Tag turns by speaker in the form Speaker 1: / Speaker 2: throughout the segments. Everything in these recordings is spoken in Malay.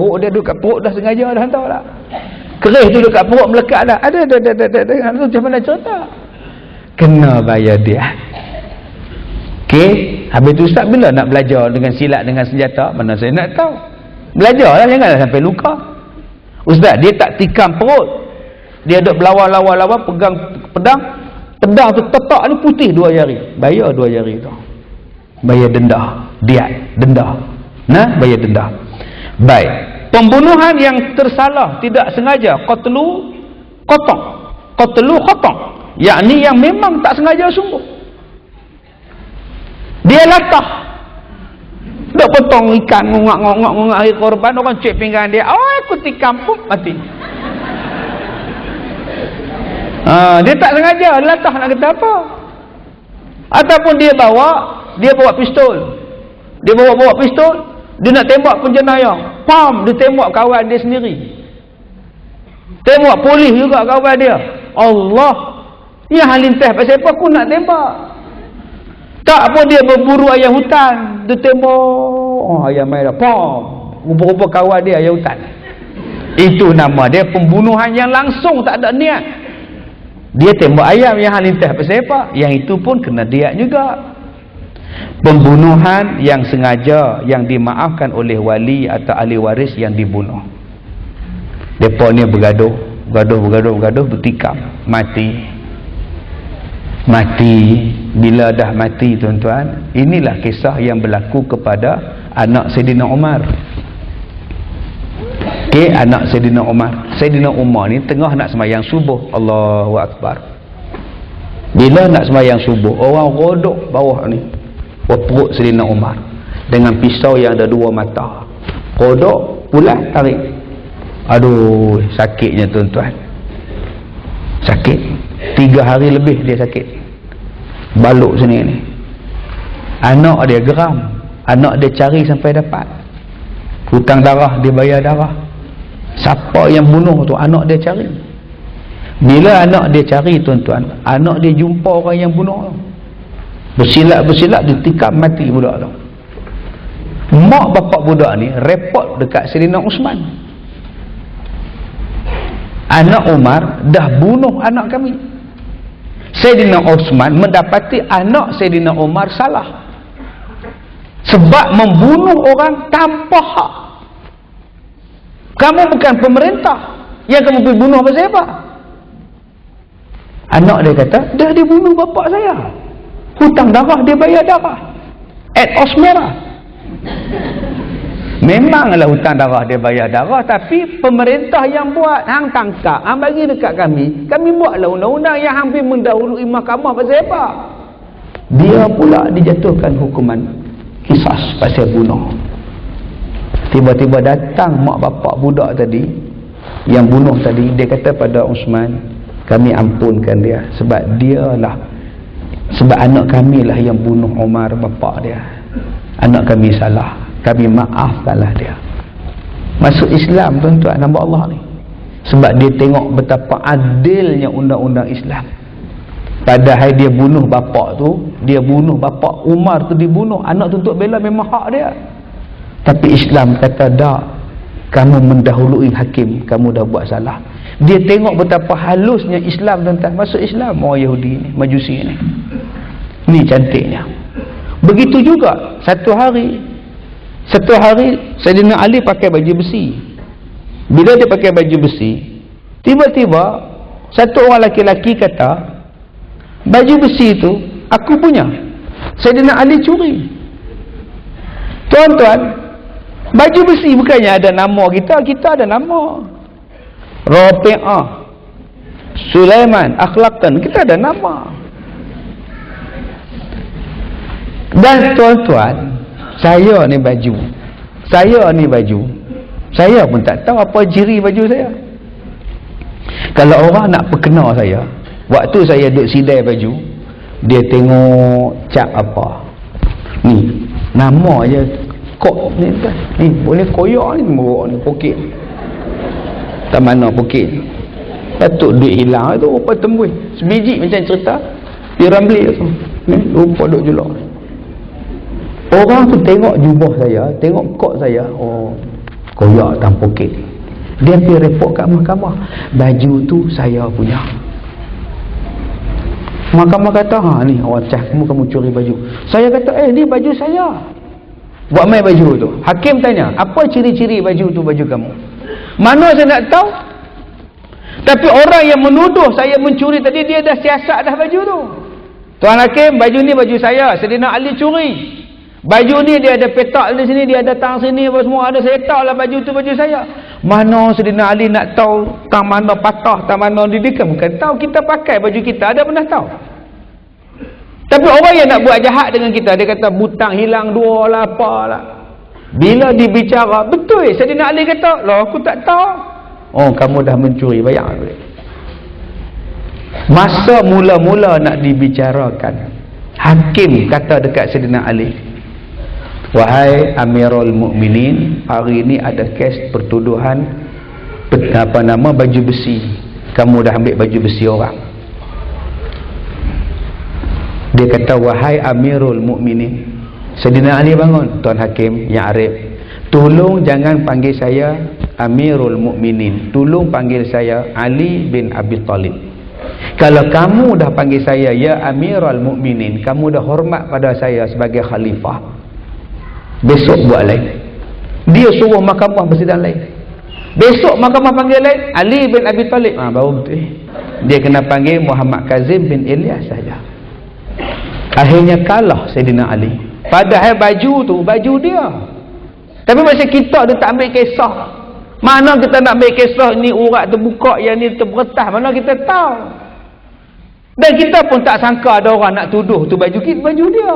Speaker 1: perut dia duduk kat perut dah sengaja dah hantar dah. Keris tu dekat perut melekat dah. Ada. Macam mana cerita? Kena bayar dia. Okey, habis tu ustaz bila nak belajar dengan silat dengan senjata? Mana saya nak tahu. Belajarlah, janganlah sampai luka. Ustaz dia tak tikam perut. Dia duk berlawan pegang pedang tu tetak ni putih 2 jari. Bayar 2 jari tu. Bayar denda, diat, denda. Nah, bayar denda. Baik. Pembunuhan yang tersalah tidak sengaja, qatlu khata', yakni yang memang tak sengaja sungguh. Dia latah, dok potong ikan, ngongak hari korban, orang cek pinggang dia, aku tikam pun mati. Dia tak sengaja, latah nak kata apa? Ataupun dia bawa pistol. Dia bawa pistol, dia nak tembak penjenayah. Pam, dia tembak kawan dia sendiri. Tembak polis juga kawan dia. Allah, yang halintas pasal apa aku nak tembak? Tak pun dia berburu ayam hutan, dia tembak ayam mai dah. Pam, rupa-rupa kawan dia ayam hutan. Itu nama dia pembunuhan yang langsung, tak ada niat. Dia tembak ayam yang halintas pasal apa? Yang itu pun kena diat juga. Pembunuhan yang sengaja, yang dimaafkan oleh wali atau ahli waris yang dibunuh. Depa ni bergaduh, bertikam, mati. Bila dah mati tuan-tuan, inilah kisah yang berlaku kepada anak Saidina Umar. Okey, anak Saidina Umar. Saidina Umar ni tengah nak sembahyang subuh. Allahu Akbar. Bila nak sembahyang subuh, orang rodok bawah ni, perut Saidina Umar dengan pisau yang ada 2 mata. Rodok, pulas, tarik. Aduh, sakitnya tuan-tuan. Sakit. 3 hari lebih dia sakit. Baluk sini ni. Anak dia geram. Anak dia cari sampai dapat. Hutang darah, dia bayar darah. Siapa yang bunuh tu, anak dia cari. Bila anak dia cari tuan-tuan, anak dia jumpa orang yang bunuh tu. Bersilat ditikam mati budak tu. Mak bapak budak ni report dekat Saidina Usman. Anak Umar dah bunuh anak kami. Saidina Usman mendapati anak Saidina Umar salah. Sebab membunuh orang tanpa hak. Kamu bukan pemerintah. Yang kamu pergi bunuh pasal apa? Anak dia kata, dah dia bunuh bapak saya. Hutang darah, dia bayar darah. Os merah. Memanglah hutang darah dia bayar darah, tapi pemerintah yang buat, hang tangkap, hang bagi dekat kami buatlah undang-undang yang hampir mendahului mahkamah pasal apa? Dia pula dijatuhkan hukuman kisas pasal bunuh. Tiba-tiba datang mak bapak budak tadi yang bunuh tadi, dia kata pada Usman, kami ampunkan dia sebab anak kami lah yang bunuh Umar bapak dia. Anak kami salah, kami maafkanlah dia. Masuk Islam tuan-tuan, nama Allah ni. Sebab dia tengok betapa adilnya undang-undang Islam. Padahal dia bunuh bapak tu, dia bunuh bapak Umar tu, dibunuh. Anak tu untuk bela memang hak dia. Tapi Islam kata tak, kamu mendahului hakim, kamu dah buat salah. Dia tengok betapa halusnya Islam tuan-tuan. Masuk Islam orang Yahudi ni, Majusi ni. Ni cantiknya. Begitu juga satu hari Saidina Ali pakai baju besi. Bila dia pakai baju besi, tiba-tiba satu orang laki-laki kata, baju besi itu aku punya. Saidina Ali curi. Tuan-tuan, baju besi bukannya ada nama kita ada nama. Rafi'ah, Sulaiman, Akhlaqan, kita ada nama. Dan tuan-tuan, saya ni baju, saya pun tak tahu apa ciri baju saya. Kalau orang nak perkenal saya, waktu saya duduk sidai baju, dia tengok cap apa ni, nama je kok ni kan, ni boleh koyak ni, merok ni, poket tak mana poket, patut duit hilang tu, rupa tembus sebiji macam cerita di Ramli tu ni, rupa duduk julak. Orang tu tengok jubah saya, tengok kok saya, oh koyak tanpa poket. Dia pergi report kat mahkamah, baju tu saya punya. Mahkamah kata, ni awak kamu curi baju. Saya kata, ni baju saya. Buat main baju tu. Hakim tanya, apa ciri-ciri baju tu baju kamu? Mana saya nak tahu? Tapi orang yang menuduh saya mencuri tadi, dia dah siasat dah baju tu. Tuan Hakim, baju ni baju saya. Saidina Ali curi. Baju ni dia ada petak di sini, dia ada tang sini, apa semua ada. Saya tahu lah baju tu baju saya. Mana Saidina Ali nak tahu tang mana patah, tang mana didikan? Bukan tahu, kita pakai baju kita. Ada pernah tahu? Tapi orang yang nak buat jahat dengan kita, dia kata butang hilang 2 lah, apalah. Bila dibicara, betul Saidina Ali kata, lah aku tak tahu. Oh, kamu dah mencuri, bayar. Masa mula-mula nak dibicarakan, Hakim kata dekat Saidina Ali, wahai Amirul Mukminin, hari ini ada kes pertuduhan baju besi. Kamu dah ambil baju besi orang. Dia kata, wahai Amirul Mukminin. Saidina Ali bangun, Tuan Hakim yang arif, tolong jangan panggil saya Amirul Mukminin, tolong panggil saya Ali bin Abi Talib. Kalau kamu dah panggil saya ya Amirul Mukminin, kamu dah hormat pada saya sebagai khalifah. Besok buat lain. Dia suruh mahkamah bersidang lain. Besok mahkamah panggil lain, Ali bin Abi Talib. Baru betul. Dia kena panggil Muhammad Kazim bin Ilyas saja. Akhirnya kalah Saidina Ali. Padahal baju tu baju dia. Tapi macam kita dia tak ambil kisah. Mana kita nak ambil kisah ni urat terbuka, yang ni terberetah, mana kita tahu. Dan kita pun tak sangka ada orang nak tuduh tu baju kita, baju dia.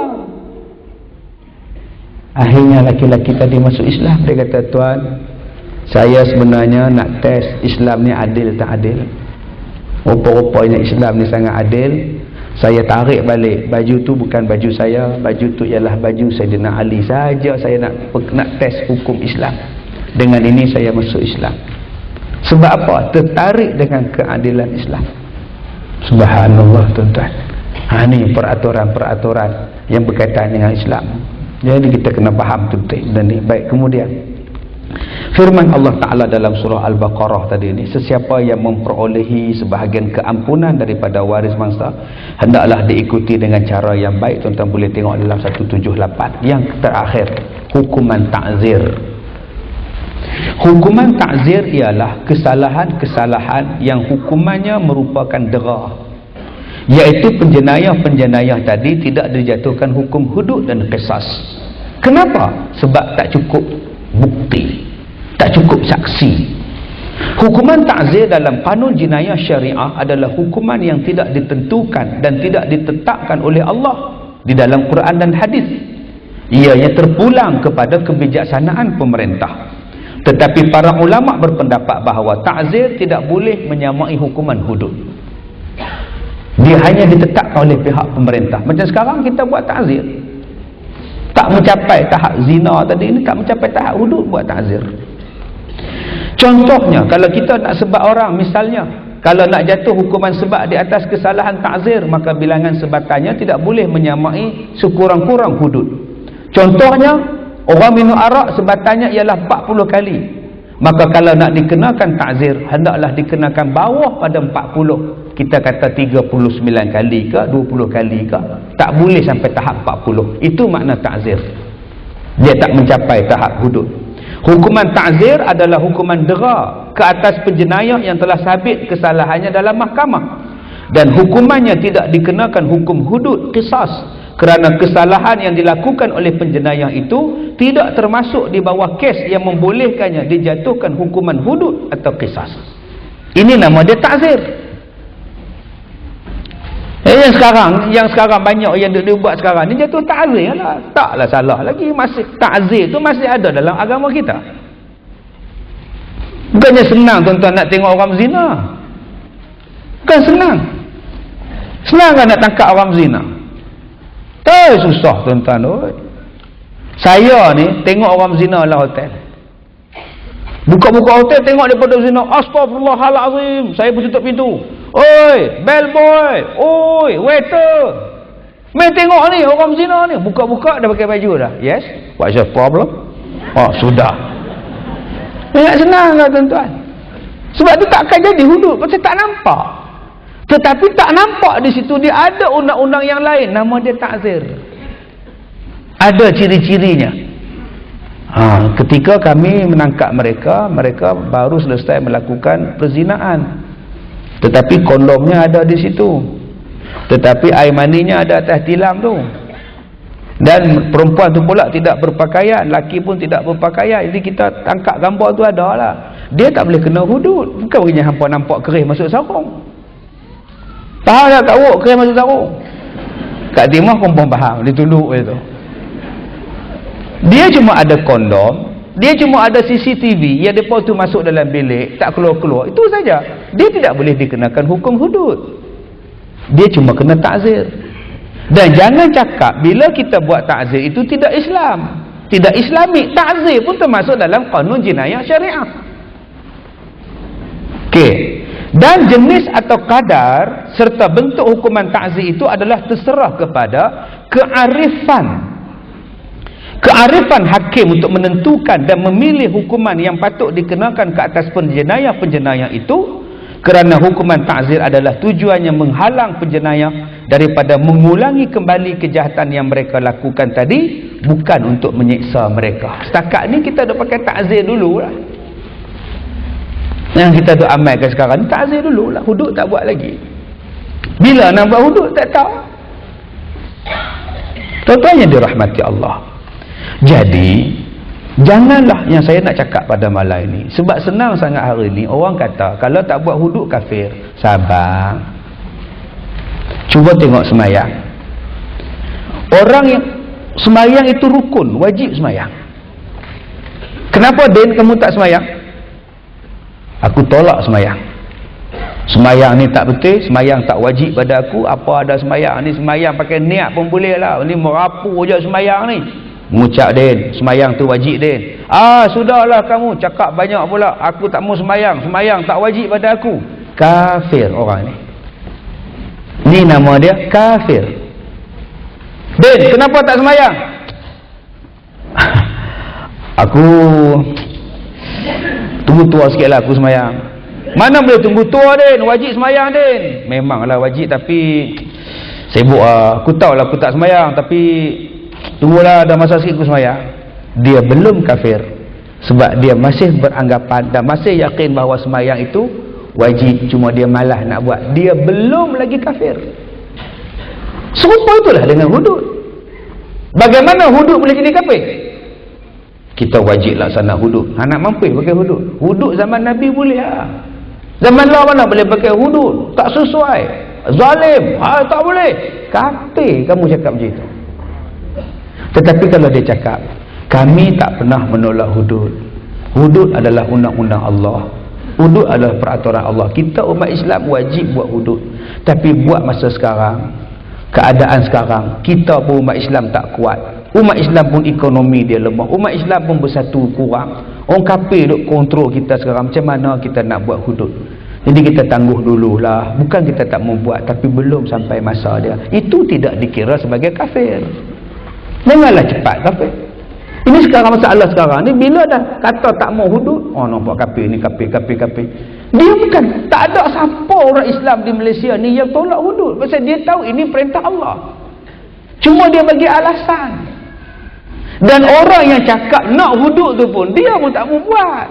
Speaker 1: Akhirnya laki-laki tadi masuk Islam. Dia kata, tuan, saya sebenarnya nak test Islam ni adil tak adil. Rupa-rupanya Islam ni sangat adil. Saya tarik balik, baju tu bukan baju saya, baju tu ialah baju Saidina Ali saja. Saya nak test hukum Islam. Dengan ini saya masuk Islam. Sebab apa? Tertarik dengan keadilan Islam. Subhanallah, tuan-tuan. Ini peraturan-peraturan yang berkaitan dengan Islam. Jadi kita kena faham betul dan ni. Baik, kemudian firman Allah Ta'ala dalam surah Al-Baqarah tadi ini, sesiapa yang memperolehi sebahagian keampunan daripada waris mangsa, hendaklah diikuti dengan cara yang baik. Tuan-tuan boleh tengok dalam 178. Yang terakhir, hukuman ta'zir. Hukuman ta'zir ialah kesalahan-kesalahan yang hukumannya merupakan dera, iaitu penjenayah-penjenayah tadi tidak dijatuhkan hukum hudud dan qisas. Kenapa? Sebab tak cukup bukti, tak cukup saksi. Hukuman ta'zir dalam kanun jenayah syariah adalah hukuman yang tidak ditentukan dan tidak ditetapkan oleh Allah di dalam Quran dan hadis. Ianya terpulang kepada kebijaksanaan pemerintah. Tetapi para ulama berpendapat bahawa ta'zir tidak boleh menyamai hukuman hudud. Dia hanya ditetapkan oleh pihak pemerintah. Macam sekarang kita buat ta'zir, tak mencapai tahap zina tadi ini, tak mencapai tahap hudud, buat ta'zir. Contohnya, kalau kita nak sebat orang, misalnya kalau nak jatuh hukuman sebat di atas kesalahan ta'zir, maka bilangan sebatannya tidak boleh menyamai sekurang-kurang hudud. Contohnya, orang minum arak sebatannya ialah 40 kali. Maka kalau nak dikenakan ta'zir, hendaklah dikenakan bawah pada 40. Kita kata 39 kali ke 20 kali ke, tak boleh sampai tahap 40. Itu makna ta'zir. Dia tak mencapai tahap hudud. Hukuman ta'zir adalah hukuman dera ke atas penjenayah yang telah sabit kesalahannya dalam mahkamah, dan hukumannya tidak dikenakan hukum hudud qisas, kerana kesalahan yang dilakukan oleh penjenayah itu tidak termasuk di bawah kes yang membolehkannya dijatuhkan hukuman hudud atau qisas. Ini nama dia ta'zir. Yang sekarang banyak yang dibuat sekarang ni jatuh ta'zir lah. Taklah salah lagi, masih ta'zir tu masih ada dalam agama kita. Bukannya senang tuan-tuan nak tengok orang zina. Bukan senang. Senang kan nak tangkap orang zina? Susah tuan-tuan. Saya ni tengok orang zina dalam hotel. Buka-buka hotel tengok daripada zina. Astagfirullahalazim. Saya pun tutup pintu. Oi, bellboy. Oi, waiter. Main tengok ni orang zina ni. Buka-buka dah pakai baju dah. Yes. What's your problem? Oh, sudah. Ingat senang lah tuan-tuan. Sebab tu takkan jadi hudud, pasal tak nampak. Tetapi tak nampak di situ dia ada undang-undang yang lain, nama dia ta'zir. Ada ciri-cirinya. Ketika kami menangkap mereka, mereka baru selesai melakukan perzinaan. Tetapi kondomnya ada di situ. Tetapi air maninya ada atas tilam tu. Dan perempuan tu pula tidak berpakaian, laki pun tidak berpakaian. Jadi kita tangkap gambar tu ada lah. Dia tak boleh kena hudud. Bukan begini hampa nampak kerih masuk sarung. Faham tak Kak Wok kerih masuk sarung? Kak Timah pun faham, dia tunduk je tu. Dia cuma ada kondom, dia cuma ada CCTV yang depa tu masuk dalam bilik, tak keluar-keluar. Itu saja. Dia tidak boleh dikenakan hukum hudud. Dia cuma kena ta'zir. Dan jangan cakap bila kita buat ta'zir itu tidak Islam, tidak Islamik. Ta'zir pun termasuk dalam kanun jenayah syariah. Okey. Dan jenis atau kadar serta bentuk hukuman ta'zir itu adalah terserah kepada kearifan hakim untuk menentukan dan memilih hukuman yang patut dikenakan ke atas penjenayah-penjenayah itu. Kerana hukuman ta'zir adalah tujuannya menghalang penjenayah daripada mengulangi kembali kejahatan yang mereka lakukan tadi, bukan untuk menyiksa mereka. Setakat ni kita dah pakai ta'zir dulu lah. Yang kita tu amalkan sekarang, ta'zir dulu lah. Hudud tak buat lagi. Bila nak buat hudud tak tahu. Tuan-tuan yang dirahmati Allah. Jadi janganlah, yang saya nak cakap pada malam ini, sebab senang sangat hari ini orang kata kalau tak buat hudud kafir. Sabar, cuba tengok semayang. Orang yang semayang itu rukun, wajib semayang. Kenapa Din kamu tak semayang? Aku tolak semayang. Semayang ni tak betul, semayang tak wajib pada aku. Apa ada semayang ni, semayang pakai niat pun boleh lah. Ni merapu je semayang ni. Mengucap Din, semayang tu wajib Din. Sudahlah kamu cakap banyak pula. Aku tak mau semayang, semayang tak wajib pada aku. Kafir orang ni. Ni nama dia kafir. Din, kenapa tak semayang? Aku tunggu tua sikit lah aku semayang. Mana boleh tunggu tua Din, wajib semayang Din. Memanglah wajib, tapi sibuk lah. Aku tahulah aku tak semayang, tapi tunggulah ada masa sikit aku semayang. Dia belum kafir, sebab dia masih beranggapan dan masih yakin bahawa semayang itu wajib, cuma dia malas nak buat. Dia belum lagi kafir. Serupa itulah dengan hudud. Bagaimana hudud boleh jadi kafir? Kita wajib laksana hudud. Nak mampu pakai hudud. Hudud zaman Nabi boleh lah. Zaman Allah mana boleh pakai hudud? Tak sesuai, zalim, tak boleh. Kafir kamu cakap macam itu. Tetapi kalau dia cakap kami tak pernah menolak hudud, hudud adalah undang-undang Allah, hudud adalah peraturan Allah, kita umat Islam wajib buat hudud. Tapi buat masa sekarang, keadaan sekarang, kita pun umat Islam tak kuat, umat Islam pun ekonomi dia lemah, umat Islam pun bersatu kurang, orang kafir duk kontrol kita sekarang. Macam mana kita nak buat hudud? Jadi kita tangguh dululah. Bukan kita tak mau buat, tapi belum sampai masa dia. Itu tidak dikira sebagai kafir. Janganlah cepat kafir. Ini sekarang masalah sekarang ni, bila dah kata tak mau hudud, nampak kafir ni, kafir. Dia bukan, tak ada siapa orang Islam di Malaysia ni yang tolak hudud. Pasal dia tahu ini perintah Allah. Cuma dia bagi alasan. Dan orang yang cakap nak hudud tu pun, dia pun tak mau buat.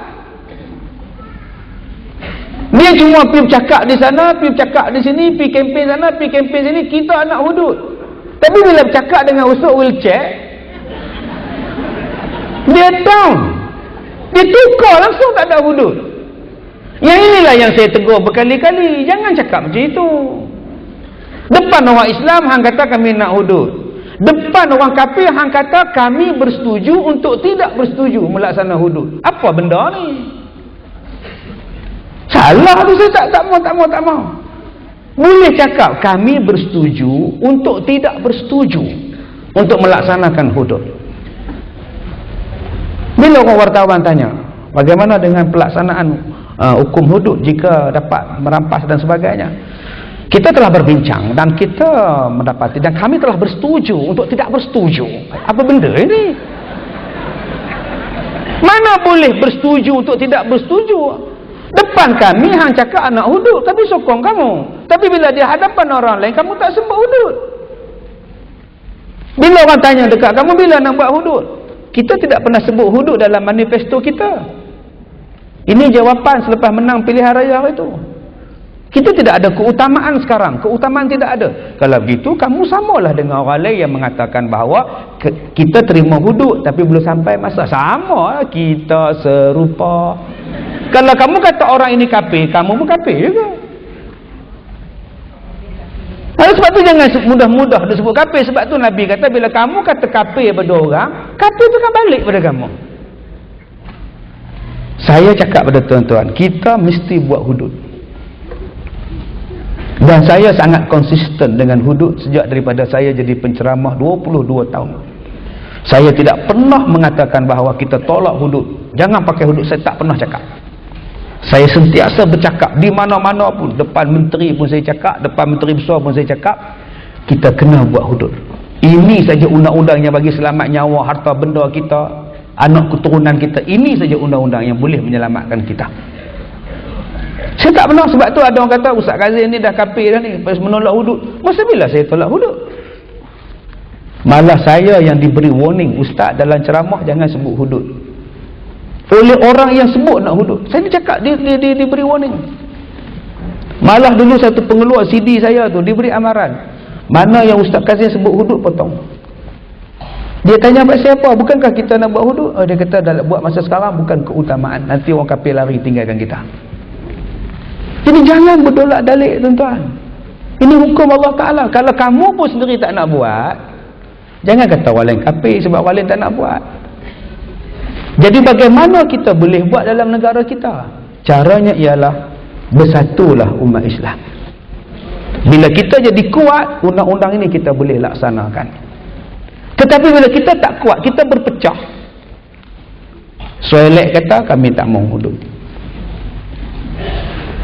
Speaker 1: Dia cuma pergi cakap di sana, pergi cakap di sini, pergi kempen sana, pergi kempen sini, kita nak hudud. Tapi bila bercakap dengan usuk wheelchair, dia down, dia tukar langsung tak ada hudud. Yang inilah yang saya tegur berkali-kali, jangan cakap macam itu. Depan orang Islam hang kata kami nak hudud, depan orang kafir hang kata kami bersetuju untuk tidak bersetuju melaksana hudud. Apa benda ni? Salah tu, saya tak mau. Boleh cakap kami bersetuju untuk tidak bersetuju untuk melaksanakan hudud. Bila orang wartawan tanya bagaimana dengan pelaksanaan hukum hudud jika dapat merampas dan sebagainya, kita telah berbincang dan kita mendapati dan kami telah bersetuju untuk tidak bersetuju. Apa benda ini? Mana boleh bersetuju untuk tidak bersetuju? Depan kami hang cakap nak hudud, tapi sokong kamu. Tapi bila di hadapan orang lain, kamu tak sebut hudud. Bila orang tanya dekat kamu, bila nak buat hudud? Kita tidak pernah sebut hudud dalam manifesto kita. Ini jawapan selepas menang pilihan raya itu. Kita tidak ada keutamaan sekarang. Keutamaan tidak ada. Kalau begitu, kamu samalah dengan orang lain yang mengatakan bahawa kita terima hudud, tapi belum sampai masa. Sama, kita serupa. Kalau kamu kata orang ini kafir, kamu pun kafir juga. Sebab tu jangan mudah-mudah disebut kafir. Sebab tu Nabi kata, bila kamu kata kafir pada orang, kafir tu kan balik pada kamu. Saya cakap pada tuan-tuan, kita mesti buat hudud. Dan saya sangat konsisten dengan hudud sejak daripada saya jadi penceramah 22 tahun. Saya tidak pernah mengatakan bahawa kita tolak hudud. Jangan pakai hudud, saya tak pernah cakap. Saya sentiasa bercakap di mana-mana pun. Depan menteri pun saya cakap, depan menteri besar pun saya cakap, kita kena buat hudud. Ini saja undang-undang yang bagi selamat nyawa, harta benda kita, anak keturunan kita. Ini saja undang-undang yang boleh menyelamatkan kita. Saya tak pernah. Sebab tu ada orang kata Ustaz Kazim ni dah kafir dah ni, pasal menolak hudud. Masa bila saya tolak hudud? Malah saya yang diberi warning, Ustaz dalam ceramah jangan sebut hudud, oleh orang yang sebut nak hudud. Saya ni cakap diberi warning. Malah dulu satu pengeluar CD saya tu diberi amaran, mana yang Ustaz Kazim sebut hudud potong. Dia tanya pada siapa, bukankah kita nak buat hudud? Dia kata dah buat masa sekarang bukan keutamaan, nanti orang kafir lari tinggalkan kita. Jadi jangan berdolak dalik tuan-tuan. Ini hukum Allah Ta'ala. Kalau kamu pun sendiri tak nak buat, jangan kata orang lain kafir sebab orang lain tak nak buat. Jadi bagaimana kita boleh buat dalam negara kita? Caranya ialah bersatulah umat Islam. Bila kita jadi kuat, undang-undang ini kita boleh laksanakan. Tetapi bila kita tak kuat, kita berpecah. Soelek kata kami tak mau hudud.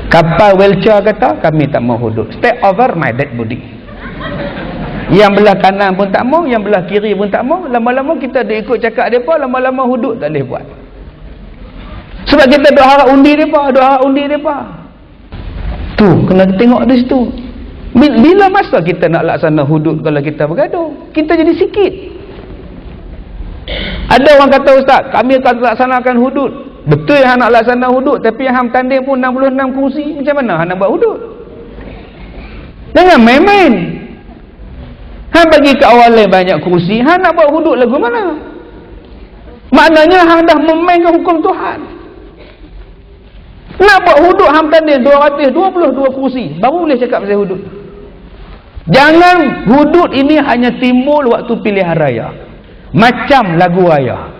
Speaker 1: Kapal wheelchair kata kami tak mau hudud. Stay over my dead body. Yang belah kanan pun tak mau, yang belah kiri pun tak mau. Lama-lama kita dah ikut cakap mereka, lama-lama hudud tak boleh buat. Sebab kita duk harap undi mereka. Tu kena tengok di situ. Bila masa kita nak laksana hudud kalau kita bergaduh? Kita jadi sikit. Ada orang kata, Ustaz, kami akan laksanakan hudud. Betul yang nak laksana hudud, tapi yang tanding pun 66 kursi. Macam mana nak buat hudud? Jangan main-main. Hang bagi ke orang lain banyak kursi, hang nak buat hudud lagu mana? Maknanya hang dah memainkan hukum Tuhan. Nak buat hudud hang tanding 222 kursi, baru boleh cakap pasal hudud. Jangan hudud ini hanya timbul waktu pilihan raya. Macam lagu raya.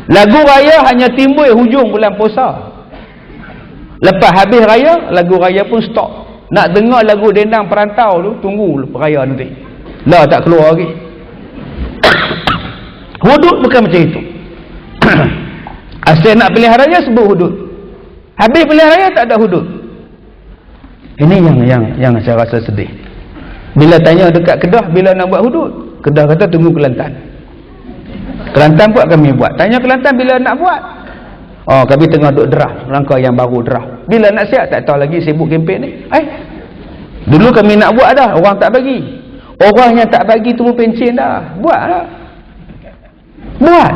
Speaker 1: Lagu raya hanya timbul hujung bulan puasa. Lepas habis raya, lagu raya pun stop. Nak dengar lagu Dendang Perantau tu, tunggu raya nanti. Lah tak keluar lagi. Hudud bukan macam itu. Asal nak pilihan raya sebut hudud. Habis pilihan raya tak ada hudud. Ini yang saya rasa sedih. Bila tanya dekat Kedah bila nak buat hudud, Kedah kata tunggu Kelantan. Kelantan buat kami buat. Tanya Kelantan bila nak buat. Oh, kami tengah duk draft, langkah yang baru draft. Bila nak siap tak tahu lagi, sibuk kempen ni. Dulu kami nak buat dah, orang tak bagi. Orang yang tak bagi tu pun pencen dah. Buat dah. Buat.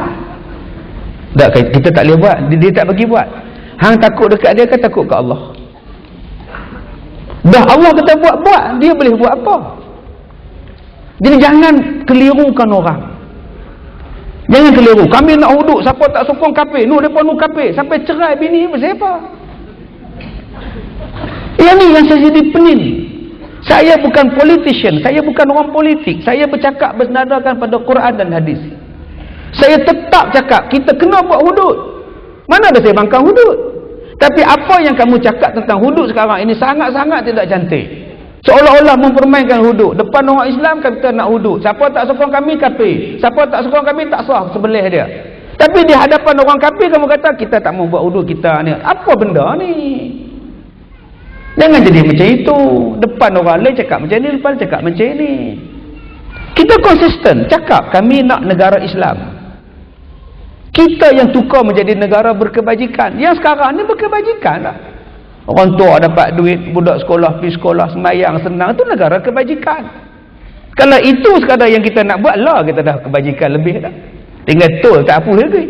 Speaker 1: Tak, kita tak boleh buat. Dia tak bagi buat. Hang takut dekat dia kan takut kat Allah. Dah Allah kata buat, dia boleh buat apa? Jadi jangan kelirukan orang. Jangan keliru. Kami nak hudud, siapa tak sokong kafir. Mereka nu kafir. Sampai cerai bini siapa? Yang ni yang saya jadi pening. Saya bukan politician. Saya bukan orang politik. Saya bercakap berdasarkan pada Quran dan hadis. Saya tetap cakap, kita kena buat hudud. Mana ada saya bangkang hudud? Tapi apa yang kamu cakap tentang hudud sekarang ini sangat-sangat tidak cantik. Seolah-olah mempermainkan hudud. Depan orang Islam kata nak hudud. Siapa tak sokong kami kafir. Siapa tak sokong kami tak sah sebelah dia. Tapi di hadapan orang kafir kamu kata kita tak mau buat hudud kita ni. Apa benda ni? Jangan jadi macam itu. Depan orang lain cakap macam ni, depan cakap macam ni. Kita konsisten cakap kami nak negara Islam. Kita yang tukar menjadi negara berkebajikan. Yang sekarang ni berkebajikan lah. Orang tua dapat duit, budak sekolah pergi sekolah, semayang senang, itu negara kebajikan. Kalau itu sekadar yang kita nak buat lah, kita dah kebajikan lebih dah. Tinggal tol tak apa lagi.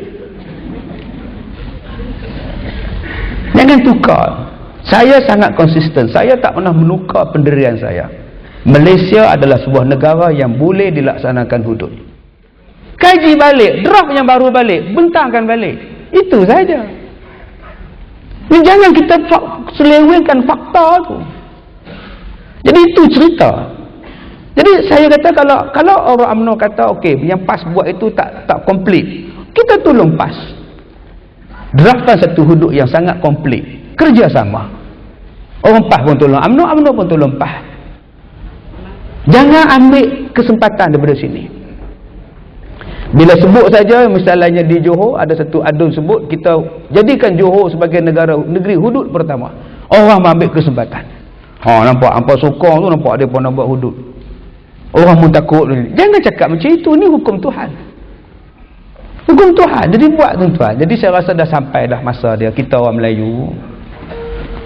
Speaker 1: Jangan tukar. Saya sangat konsisten. Saya tak pernah menukar pendirian saya. Malaysia adalah sebuah negara yang boleh dilaksanakan hudud. Kaji balik, draft yang baru balik, bentangkan balik. Itu saja. Jangan kita selewengkan fakta tu. Jadi itu cerita. Jadi saya kata kalau orang UMNO kata okey, yang PAS buat itu tak komplit, kita tolong PAS. Draftkan satu hudud yang sangat komplit. Kerjasama. Orang PAS pun tolong UMNO, UMNO pun tolong PAS. Jangan ambil kesempatan daripada sini. Bila sebut saja, misalnya di Johor ada satu adun sebut, kita jadikan Johor sebagai negeri hudud pertama. Orang ambil kesempatan. Nampak hampa sokong tu, nampak dia pun nak buat hudud. Orang pun takut. Jangan cakap macam itu, ni hukum Tuhan. Hukum Tuhan. Jadi buat tuan-tuan. Jadi saya rasa dah sampai dah masa dia, kita orang Melayu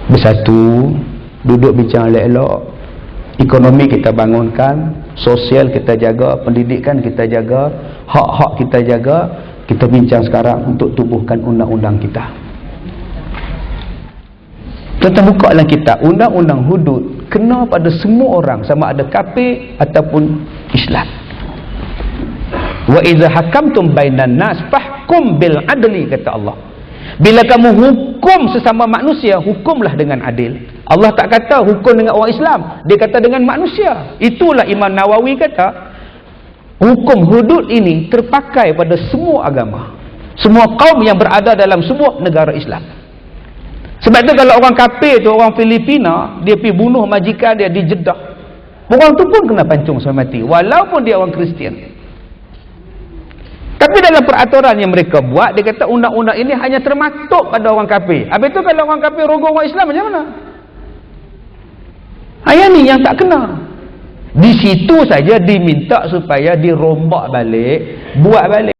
Speaker 1: bersatu, duduk bincang elok-elok. Ekonomi kita bangunkan, sosial kita jaga, pendidikan kita jaga, hak-hak kita jaga. Kita bincang sekarang untuk tubuhkan undang-undang kita. Kita buka dalam kitab, undang-undang hudud kena pada semua orang, sama ada kafir ataupun Islam. Wa idza hakamtum bainan nas fahkum bil adli, kata Allah. Bila kamu hukum sesama manusia, hukumlah dengan adil. Allah tak kata hukum dengan orang Islam, dia kata dengan manusia. Itulah Imam Nawawi kata, hukum hudud ini terpakai pada semua agama, semua kaum yang berada dalam sebuah negara Islam. Sebab itu kalau orang kafir tu, orang Filipina, dia pergi bunuh majikan dia di Jeddah, orang tu pun kena pancung sampai mati, walaupun dia orang Kristian. Tapi dalam peraturan yang mereka buat, dia kata undang-undang ini hanya termaktub pada orang kafir. Habis tu kalau orang kafir rogol orang Islam, macam mana? Yang ni yang tak kena. Di situ saja diminta supaya dirombak balik, buat balik.